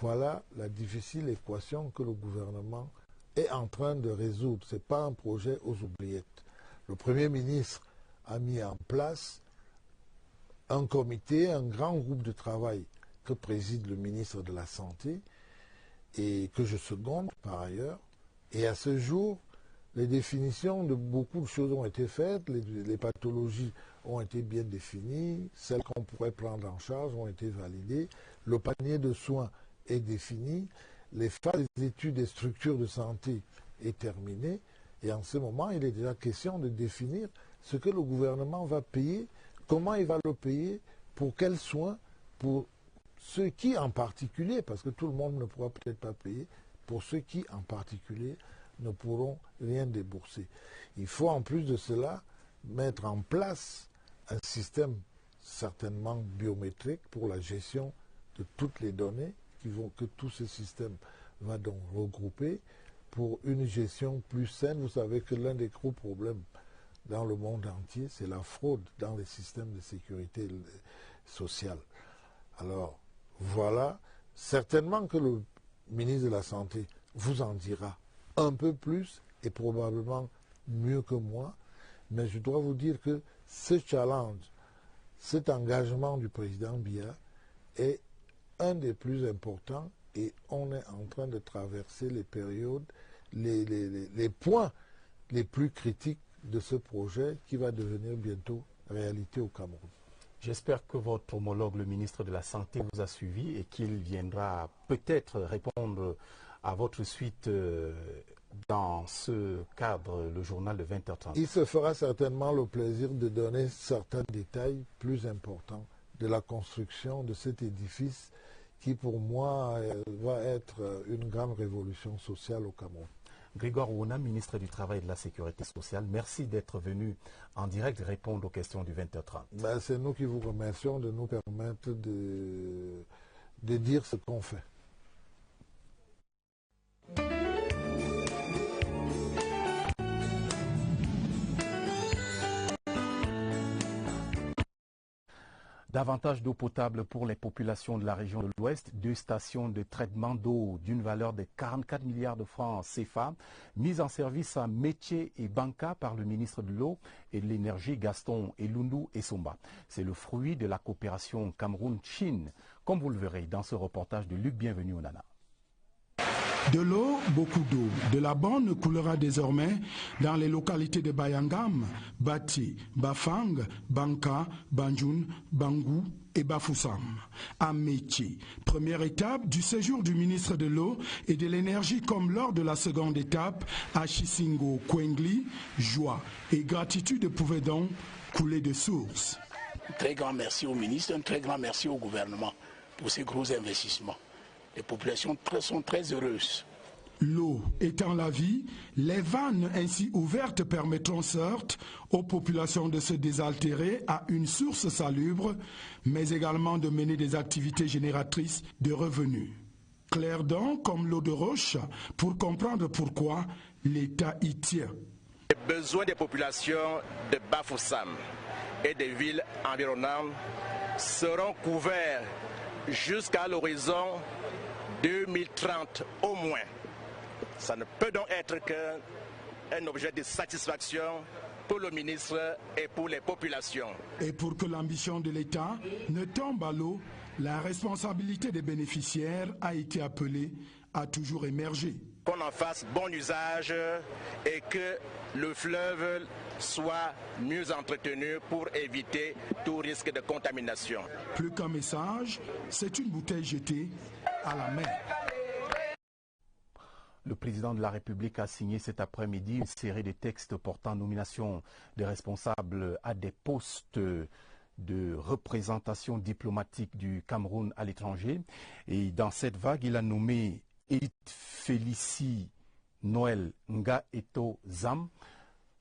Speaker 6: Voilà la difficile équation que le gouvernement est en train de résoudre. Ce n'est pas un projet aux oubliettes. Le Premier ministre a mis en place un comité, un grand groupe de travail que préside le ministre de la Santé et que je seconde par ailleurs. Et à ce jour, les définitions de beaucoup de choses ont été faites, les pathologies ont été bien définies, celles qu'on pourrait prendre en charge ont été validées, le panier de soins est défini, les phases d'études des structures de santé est terminé, et en ce moment, il est déjà question de définir ce que le gouvernement va payer, comment il va le payer, pour quels soins, pour ceux qui en particulier, parce que tout le monde ne pourra peut-être pas payer, pour ceux qui en particulier ne pourront rien débourser. Il faut en plus de cela mettre en place un système certainement biométrique pour la gestion de toutes les données que tout ce système va donc regrouper pour une gestion plus saine. Vous savez que l'un des gros problèmes dans le monde entier, c'est la fraude dans les systèmes de sécurité sociale. Alors, voilà, certainement que le ministre de la Santé vous en dira un peu plus et probablement mieux que moi, mais je dois vous dire que ce challenge, cet engagement du président Biya est un des plus importants et on est en train de traverser les périodes, les points les plus critiques de ce projet qui va devenir bientôt réalité au Cameroun.
Speaker 1: J'espère que votre homologue, le ministre de la Santé, vous a suivi et qu'il viendra peut-être répondre à votre suite dans ce cadre, le journal de 20h30.
Speaker 6: Il se fera certainement le plaisir de donner certains détails plus importants de la construction de cet édifice qui, pour moi, va être une grande révolution sociale au Cameroun.
Speaker 1: Grégoire Ouona, ministre du Travail et de la Sécurité sociale, merci d'être venu en direct répondre aux questions du 20h30.
Speaker 6: C'est nous qui vous remercions de nous permettre de dire ce qu'on fait.
Speaker 1: Davantage d'eau potable pour les populations de la région de l'Ouest. 2 stations de traitement d'eau d'une valeur de 44 milliards de francs CFA, mises en service à Métier et Banca par le ministre de l'Eau et de l'Énergie Gaston Elundou Essomba. C'est le fruit de la coopération Cameroun-Chine, comme vous le verrez dans ce reportage de Luc Bienvenu au Nana.
Speaker 25: De l'eau, beaucoup d'eau. De la bonne coulera désormais dans les localités de Bayangam, Bati, Bafang, Banka, Banjun, Bangou et Bafoussam. À Métier, première étape du séjour du ministre de l'Eau et de l'Énergie comme lors de la seconde étape à Chisingo, Kwengli, joie et gratitude pouvaient donc couler de source.
Speaker 7: Un très grand merci au ministre, un très grand merci au gouvernement pour ces gros investissements. Les populations sont très heureuses.
Speaker 25: L'eau étant la vie, les vannes ainsi ouvertes permettront certes aux populations de se désaltérer à une source salubre, mais également de mener des activités génératrices de revenus. Clair donc comme l'eau de roche pour comprendre pourquoi l'État y tient.
Speaker 8: Les besoins des populations de Bafoussam et des villes environnantes seront couverts jusqu'à l'horizon 2030 au moins. Ça ne peut donc être qu'un objet de satisfaction pour le ministre et pour les populations.
Speaker 25: Et pour que l'ambition de l'État ne tombe à l'eau, la responsabilité des bénéficiaires a été appelée à toujours émerger.
Speaker 8: Qu'on en fasse bon usage et que le fleuve soit mieux entretenu pour éviter tout risque de contamination.
Speaker 25: Plus qu'un message, c'est une bouteille jetée à la mer.
Speaker 1: Le président de la République a signé cet après-midi une série de textes portant nomination des responsables à des postes de représentation diplomatique du Cameroun à l'étranger. Et dans cette vague, il a nommé Edith Félicie Noël Nga Eto Zam,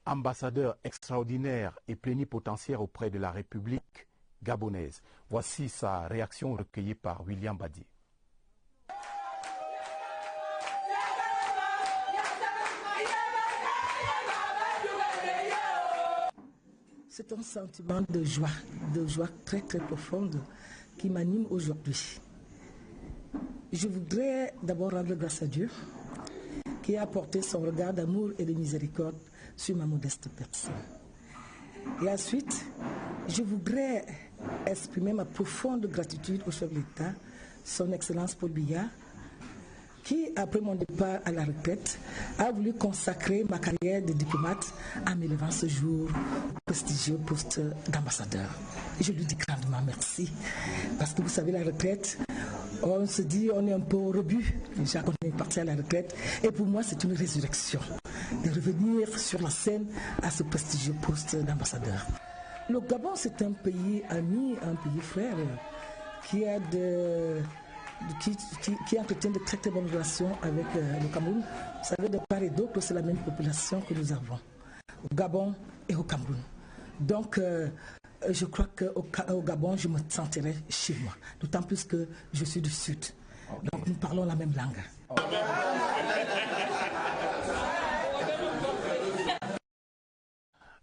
Speaker 1: ambassadeur extraordinaire et plénipotentiaire auprès de la République gabonaise. Voici sa réaction recueillie par William Badi.
Speaker 9: C'est un sentiment de joie très très profonde qui m'anime aujourd'hui. Je voudrais d'abord rendre grâce à Dieu qui a apporté son regard d'amour et de miséricorde sur ma modeste personne. Et ensuite, je voudrais exprimer ma profonde gratitude au chef de l'État, son Excellence Paul Biya, qui, après mon départ à la retraite, a voulu consacrer ma carrière de diplomate en m'élevant ce jour au prestigieux poste d'ambassadeur. Et je lui dis grandement merci, parce que vous savez, la retraite, on se dit, on est un peu au rebut, déjà qu'on est parti à la retraite, et pour moi c'est une résurrection de revenir sur la scène à ce prestigieux poste d'ambassadeur. Le Gabon, c'est un pays ami, un pays frère, qui entretient de très très bonnes relations avec le Cameroun. Vous savez, de part et d'autre, c'est la même population que nous avons, au Gabon et au Cameroun. Donc, je crois qu'au Gabon, je me sentirai chez moi, d'autant plus que je suis du Sud. Donc, nous parlons la même langue.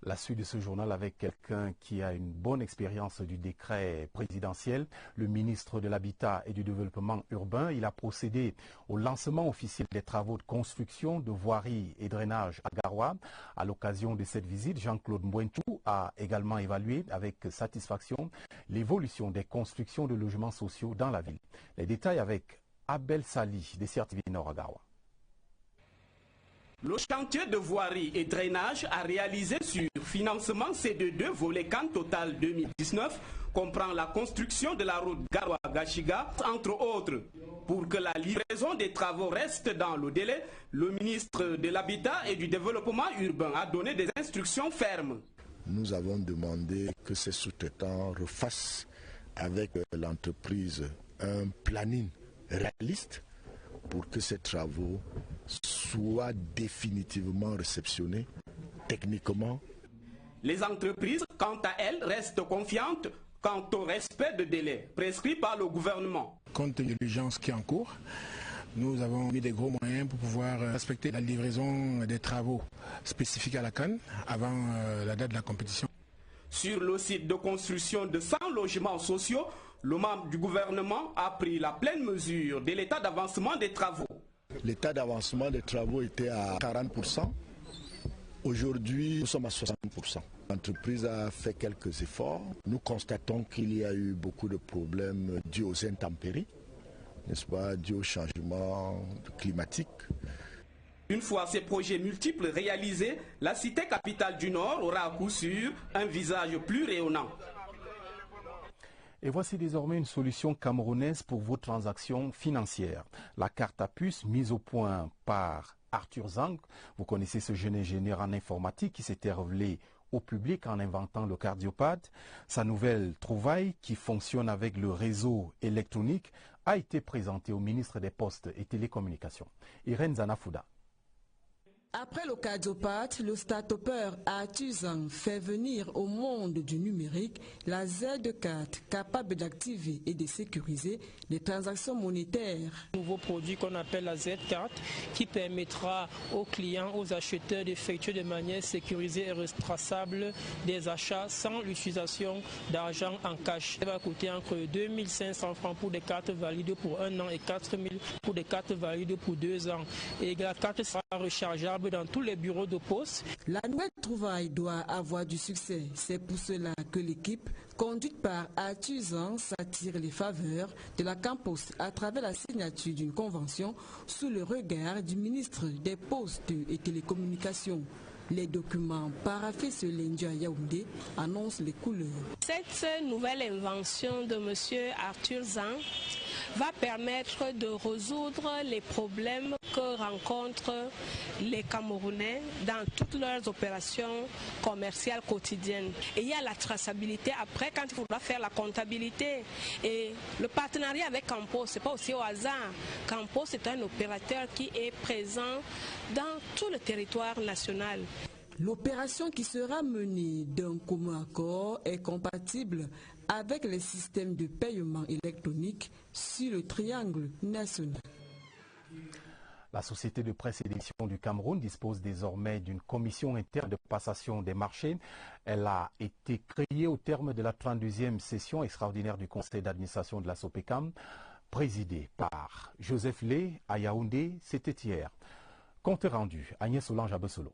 Speaker 1: La suite de ce journal avec quelqu'un qui a une bonne expérience du décret présidentiel, le ministre de l'Habitat et du Développement urbain. Il a procédé au lancement officiel des travaux de construction de voiries et drainage à Garoua. À l'occasion de cette visite, Jean-Claude Mbouentou a également évalué avec satisfaction l'évolution des constructions de logements sociaux dans la ville. Les détails avec Abel Sali des CRTV Nord à Garoua.
Speaker 10: Le chantier de voirie et drainage a réalisé sur financement CD2 volet CAN Total 2019 comprend la construction de la route Garoua-Gachiga, entre autres. Pour que la livraison des travaux reste dans le délai, le ministre de l'Habitat et du Développement urbain a donné des instructions fermes.
Speaker 11: Nous avons demandé que ces sous-traitants refassent avec l'entreprise un planning réaliste pour que ces travaux soient définitivement réceptionnés techniquement.
Speaker 10: Les entreprises, quant à elles, restent confiantes quant au respect de délais prescrits par le gouvernement.
Speaker 13: Compte tenu de l'urgence qui est en cours, nous avons mis des gros moyens pour pouvoir respecter la livraison des travaux spécifiques à la CAN avant la date de la compétition.
Speaker 10: Sur le site de construction de 100 logements sociaux, le membre du gouvernement a pris la pleine mesure de l'état d'avancement des travaux.
Speaker 11: L'état d'avancement des travaux était à 40%. Aujourd'hui, nous sommes à 60%. L'entreprise a fait quelques efforts. Nous constatons qu'il y a eu beaucoup de problèmes dus aux intempéries, n'est-ce pas, dus au changement climatique.
Speaker 10: Une fois ces projets multiples réalisés, la cité capitale du Nord aura à coup sûr un visage plus rayonnant.
Speaker 1: Et voici désormais une solution camerounaise pour vos transactions financières. La carte à puce mise au point par Arthur Zang. Vous connaissez ce jeune ingénieur en informatique qui s'était révélé au public en inventant le cardiopad. Sa nouvelle trouvaille, qui fonctionne avec le réseau électronique, a été présentée au ministre des Postes et Télécommunications, Irène Zanafouda.
Speaker 14: Après le cardiopathe, le start-upper Arthur Zang fait venir au monde du numérique la Z-carte capable d'activer et de sécuriser les transactions monétaires.
Speaker 16: Un nouveau produit qu'on appelle la Z-carte qui permettra aux clients, aux acheteurs d'effectuer de manière sécurisée et retraçable des achats sans l'utilisation d'argent en cash. Ça va coûter entre 2 500 francs pour des cartes valides pour 1 an et 4 000 pour des cartes valides pour 2 ans. Et la carte sera rechargeable dans tous les bureaux de poste.
Speaker 14: La nouvelle trouvaille doit avoir du succès. C'est pour cela que l'équipe, conduite par Arthur Zang, s'attire les faveurs de la Campost à travers la signature d'une convention sous le regard du ministre des Postes et Télécommunications. Les documents paraphés ce lundi à Yaoundé annoncent les couleurs.
Speaker 17: Cette nouvelle invention de M. Arthur Zang va permettre de résoudre les problèmes que rencontrent les Camerounais dans toutes leurs opérations commerciales quotidiennes. Et il y a la traçabilité après quand il faudra faire la comptabilité. Et le partenariat avec Campost, ce n'est pas aussi au hasard. Campost est un opérateur qui est présent dans tout le territoire national.
Speaker 14: L'opération qui sera menée d'un commun accord est compatible avec les systèmes de paiement électronique sur le triangle national.
Speaker 1: La Société de presse et d'édition du Cameroun dispose désormais d'une commission interne de passation des marchés. Elle a été créée au terme de la 32e session extraordinaire du conseil d'administration de la SOPECAM, présidée par Joseph Lé à Yaoundé, c'était hier. Compte rendu, Agnès Solange Abessolo.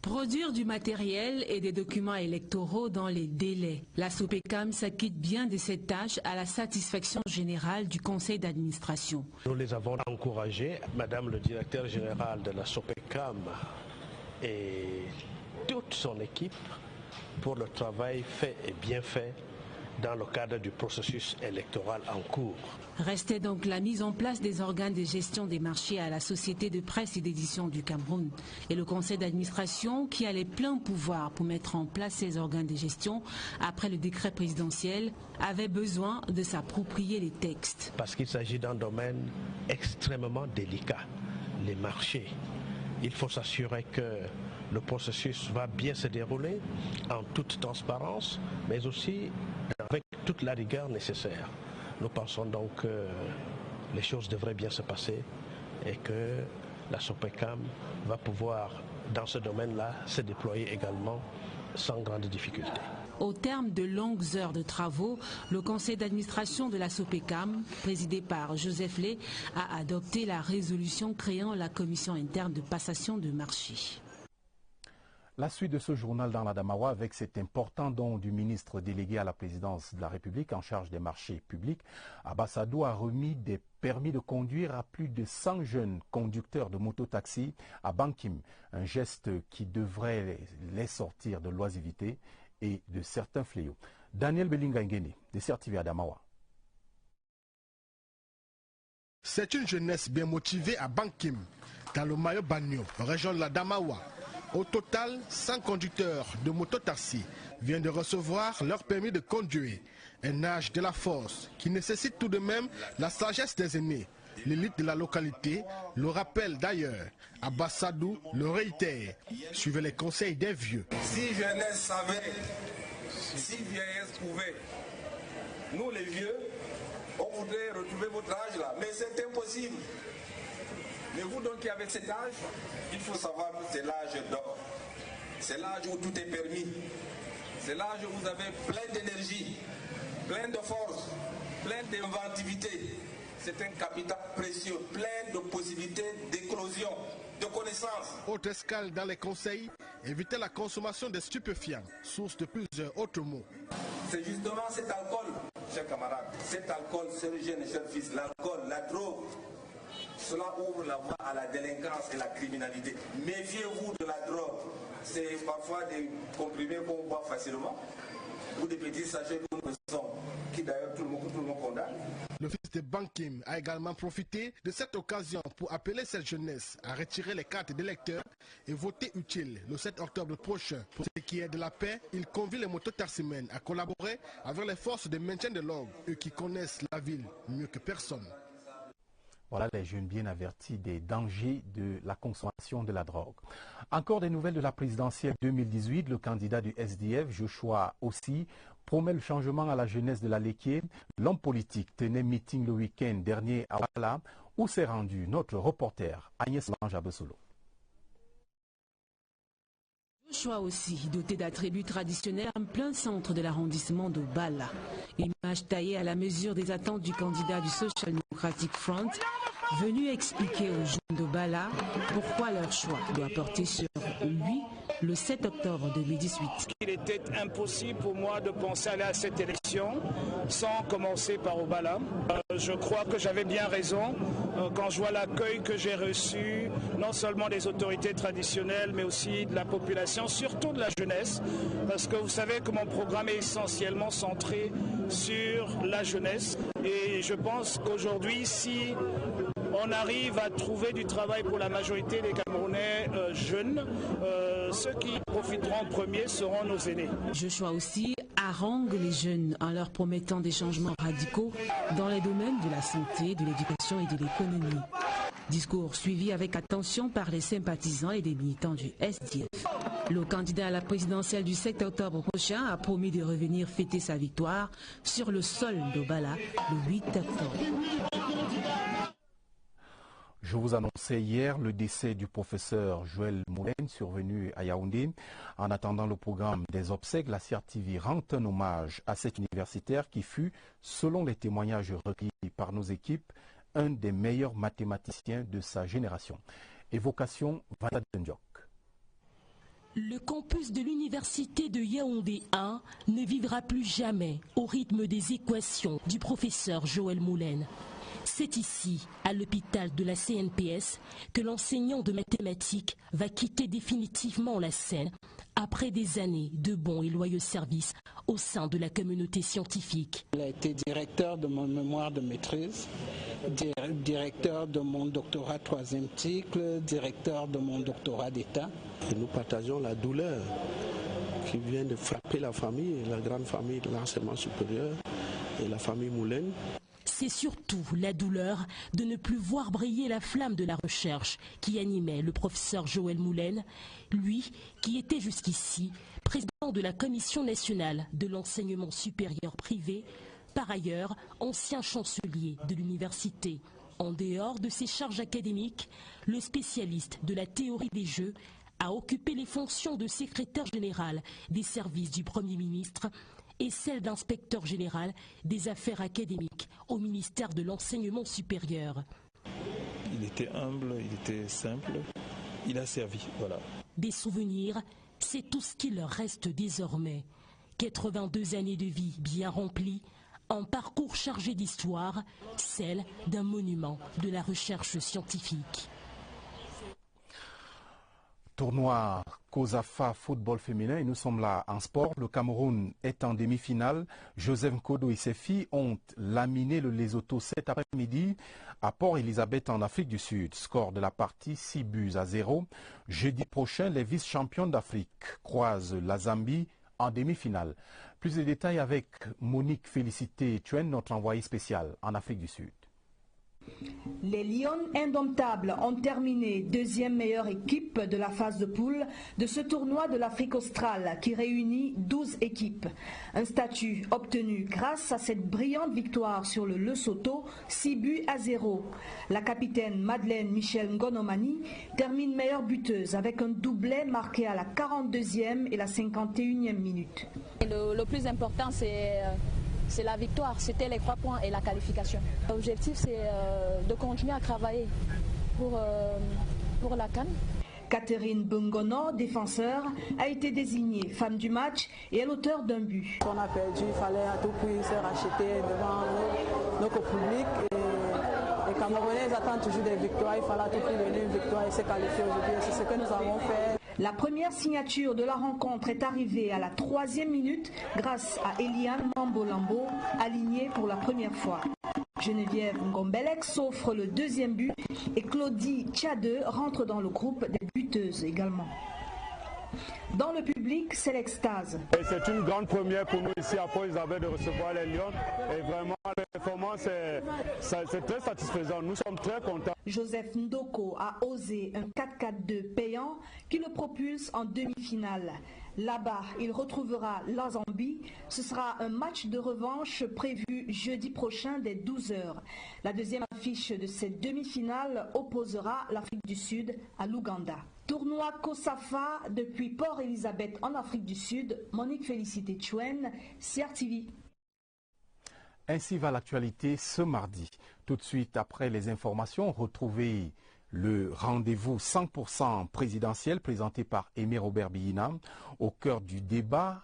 Speaker 4: Produire du matériel et des documents électoraux dans les délais. La SOPECAM s'acquitte bien de cette tâche à la satisfaction générale du conseil d'administration.
Speaker 27: Nous les avons encouragés, Madame le directeur général de la SOPECAM et toute son équipe, pour le travail fait et bien fait dans le cadre du processus électoral en cours.
Speaker 4: Restait donc la mise en place des organes de gestion des marchés à la Société de presse et d'édition du Cameroun. Et le conseil d'administration, qui a les pleins pouvoirs pour mettre en place ces organes de gestion après le décret présidentiel, avait besoin de s'approprier les textes.
Speaker 27: Parce qu'il s'agit d'un domaine extrêmement délicat, les marchés. Il faut s'assurer que le processus va bien se dérouler en toute transparence, mais aussi avec toute la rigueur nécessaire. Nous pensons donc que les choses devraient bien se passer et que la SOPECAM va pouvoir, dans ce domaine-là, se déployer également sans grande difficulté.
Speaker 4: Au terme de longues heures de travaux, le conseil d'administration de la SOPECAM, présidé par Joseph Lé, a adopté la résolution créant la commission interne de passation de marché.
Speaker 1: La suite de ce journal dans l'Adamawa avec cet important don du ministre délégué à la présidence de la République en charge des marchés publics. Abassadou a remis des permis de conduire à plus de 100 jeunes conducteurs de mototaxi à Bankim, un geste qui devrait les sortir de l'oisiveté et de certains fléaux. Daniel Belingangene, de CRTV Adamawa.
Speaker 5: C'est une jeunesse bien motivée à Bankim, dans le Mayo Bagno, région de l'Adamawa. Au total, 100 conducteurs de mototaxi viennent de recevoir leur permis de conduire. Un âge de la force qui nécessite tout de même la sagesse des aînés. L'élite de la localité le rappelle d'ailleurs. Abassadou le réitère. Suivez les conseils des vieux.
Speaker 15: Si jeunesse savait, si vieillesse pouvait, nous les vieux, on voudrait retrouver votre âge là, mais c'est impossible. Mais vous donc qui avez cet âge, il faut savoir que c'est l'âge d'or. C'est l'âge où tout est permis. C'est l'âge où vous avez plein d'énergie, plein de force, plein d'inventivité. C'est un capital précieux, plein de possibilités d'éclosion, de connaissances.
Speaker 5: Autre escale dans les conseils, éviter la consommation de stupéfiants, source de plusieurs autres maux.
Speaker 15: C'est justement cet alcool, chers camarades, cet alcool, chers jeunes et chers fils, l'alcool, la drogue. Cela ouvre la voie à la délinquance et la criminalité. Méfiez-vous de la drogue. C'est parfois des comprimés qu'on boit facilement ou des petits sachets que nous faisons, qui d'ailleurs tout le monde condamne.
Speaker 5: Le fils de Bankim a également profité de cette occasion pour appeler cette jeunesse à retirer les cartes d'électeurs et voter utile le 7 octobre prochain. Pour ce qui est de la paix, il convie les mototaximens à collaborer avec les forces de maintien de l'ordre, eux qui connaissent la ville mieux que personne.
Speaker 1: Voilà les jeunes bien avertis des dangers de la consommation de la drogue. Encore des nouvelles de la présidentielle 2018. Le candidat du SDF, Joshua aussi, promet le changement à la jeunesse de la Léquier. L'homme politique tenait meeting le week-end dernier à Ouala, où s'est rendu notre reporter Agnès Lange-Abessolo.
Speaker 4: Joshua aussi, doté d'attributs traditionnels en plein centre de l'arrondissement de Bala. Une image taillée à la mesure des attentes du candidat du Social Democratic Front, venu expliquer aux jeunes de Bala pourquoi leur choix doit porter sur lui le 7 octobre 2018.
Speaker 19: Il était impossible pour moi de penser aller à cette élection sans commencer par Obala. Je crois que j'avais bien raison quand je vois l'accueil que j'ai reçu, non seulement des autorités traditionnelles, mais aussi de la population, surtout de la jeunesse, parce que vous savez que mon programme est essentiellement centré sur la jeunesse. Et je pense qu'aujourd'hui, si on arrive à trouver du travail pour la majorité des Camerounais jeunes, ceux qui profiteront en premier seront nos aînés.
Speaker 4: Joshua aussi harangue les jeunes en leur promettant des changements radicaux dans les domaines de la santé, de l'éducation et de l'économie. Discours suivi avec attention par les sympathisants et des militants du SDF. Le candidat à la présidentielle du 7 octobre prochain a promis de revenir fêter sa victoire sur le sol d'Obala le 8 octobre.
Speaker 1: Je vous annonçais hier le décès du professeur Joël Moulin, survenu à Yaoundé. En attendant le programme des obsèques, la CRTV rend un hommage à cet universitaire qui fut, selon les témoignages recueillis par nos équipes, un des meilleurs mathématiciens de sa génération. Évocation Vata Djok.
Speaker 20: Le campus de l'université de Yaoundé 1 ne vivra plus jamais au rythme des équations du professeur Joël Moulin. C'est ici, à l'hôpital de la CNPS, que l'enseignant de mathématiques va quitter définitivement la scène après des années de bons et loyaux services au sein de la communauté scientifique.
Speaker 2: Il a été directeur de mon mémoire de maîtrise, directeur de mon doctorat 3e cycle, directeur de mon doctorat d'État.
Speaker 27: Nous partageons la douleur qui vient de frapper la famille, la grande famille de l'enseignement supérieur et la famille Moulin.
Speaker 20: C'est surtout la douleur de ne plus voir briller la flamme de la recherche qui animait le professeur Joël Moulin, lui qui était jusqu'ici président de la Commission nationale de l'enseignement supérieur privé, par ailleurs ancien chancelier de l'université. En dehors de ses charges académiques, le spécialiste de la théorie des jeux a occupé les fonctions de secrétaire général des services du Premier ministre et celle d'inspecteur général des affaires académiques au ministère de l'enseignement supérieur.
Speaker 3: Il était humble, il était simple, il a servi, voilà.
Speaker 20: Des souvenirs, c'est tout ce qui leur reste désormais. 82 années de vie bien remplies, un parcours chargé d'histoire, celle d'un monument de la recherche scientifique.
Speaker 1: Tournoi COSAFA football féminin et nous sommes là en sport. Le Cameroun est en demi-finale. Joseph Nkodo et ses filles ont laminé le Lesotho cet après-midi à Port-Elizabeth en Afrique du Sud. Score de la partie 6-0. Jeudi prochain, les vice-champions d'Afrique croisent la Zambie en demi-finale. Plus de détails avec Monique Félicité Chuen, notre envoyée spéciale en Afrique du Sud.
Speaker 18: Les Lions indomptables ont terminé deuxième meilleure équipe de la phase de poule de ce tournoi de l'Afrique australe qui réunit 12 équipes. Un statut obtenu grâce à cette brillante victoire sur le Lesotho, 6-0. La capitaine Madeleine Michel Ngonomani termine meilleure buteuse avec un doublet marqué à la 42e et la 51e minute.
Speaker 21: Le plus important, c'est la victoire, c'était les 3 points et la qualification. L'objectif, c'est de continuer à travailler pour la CAN.
Speaker 18: Catherine Bungono, défenseur, a été désignée femme du match et est l'auteur d'un but.
Speaker 21: On a perdu, il fallait à tout prix se racheter devant notre public. Les Camerounais attendent toujours des victoires, il fallait à tout prix donner une victoire et se qualifier aujourd'hui. C'est ce que nous avons fait.
Speaker 18: La première signature de la rencontre est arrivée à la 3e minute grâce à Eliane Mambo-Lambo, alignée pour la première fois. Geneviève Ngombelek s'offre le 2e but et Claudie Tchade rentre dans le groupe des buteuses également. Dans le public, c'est l'extase.
Speaker 22: C'est une grande première pour nous ici à Port-Elizabeth de recevoir les Lions. Et vraiment, la performance, c'est très satisfaisant. Nous sommes très contents.
Speaker 18: Joseph Ndoko a osé un 4-4-2 payant qui le propulse en demi-finale. Là-bas, il retrouvera la Zambie. Ce sera un match de revanche prévu jeudi prochain dès 12h. La deuxième affiche de cette demi-finale opposera l'Afrique du Sud à l'Ouganda. Tournoi COSAFA depuis Port-Elizabeth en Afrique du Sud. Monique Félicité Chuen, CRTV.
Speaker 1: Ainsi va l'actualité ce mardi. Tout de suite après les informations, retrouvez le rendez-vous 100% présidentiel présenté par Aimé Robert Biyina. Au cœur du débat,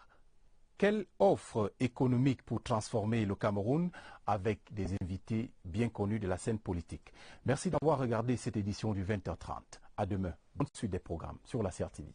Speaker 1: quelle offre économique pour transformer le Cameroun, avec des invités bien connus de la scène politique. Merci d'avoir regardé cette édition du 20h30. À demain. Bonne suite des programmes sur la CRTV.